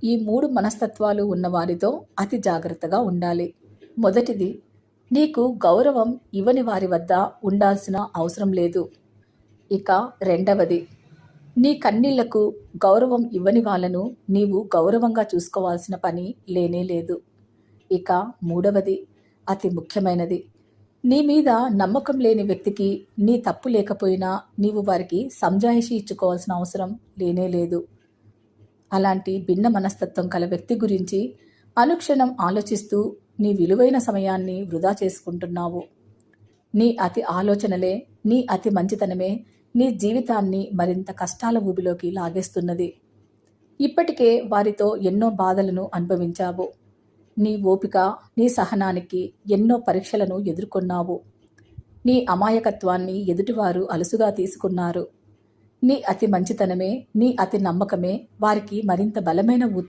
ఈ 3 మనస్తత్వాలు ఉన్నవారితో అతి జాగ్రత్తగా ఉండాలి. మొదటిది, నీకు గౌరవం ఇవ్వని వారి వద్ద ఉండాల్సిన అవసరం లేదు. ఇక రెండవది, నీ కన్నీళ్లకు గౌరవం ఇవ్వని వాళ్ళను నీవు గౌరవంగా చూసుకోవాల్సిన పని లేనే లేదు. ఇక మూడవది, అతి ముఖ్యమైనది, నీ మీద నమ్మకం లేని వ్యక్తికి నీ తప్పు లేకపోయినా నీవు వారికి సంజాయిషి ఇచ్చుకోవాల్సిన అవసరం లేనే లేదు. అలాంటి భిన్న మనస్తత్వం కల వ్యక్తి గురించి అనుక్షణం ఆలోచిస్తూ నీ విలువైన సమయాన్ని వృధా చేసుకుంటున్నావు. నీ అతి ఆలోచనలే, నీ అతి మంచితనమే నీ జీవితాన్ని మరింత కష్టాల ఊబిలోకి లాగేస్తున్నది. ఇప్పటికే వారితో ఎన్నో బాధలను అనుభవించావు. నీ ఓపిక, నీ సహనానికి ఎన్నో పరీక్షలను ఎదుర్కొన్నావు. నీ అమాయకత్వాన్ని ఎదుటివారు అలుసుగా తీసుకున్నారు. నీ అతి మంచితనమే, నీ అతి నమ్మకమే వారికి మరింత బలమైన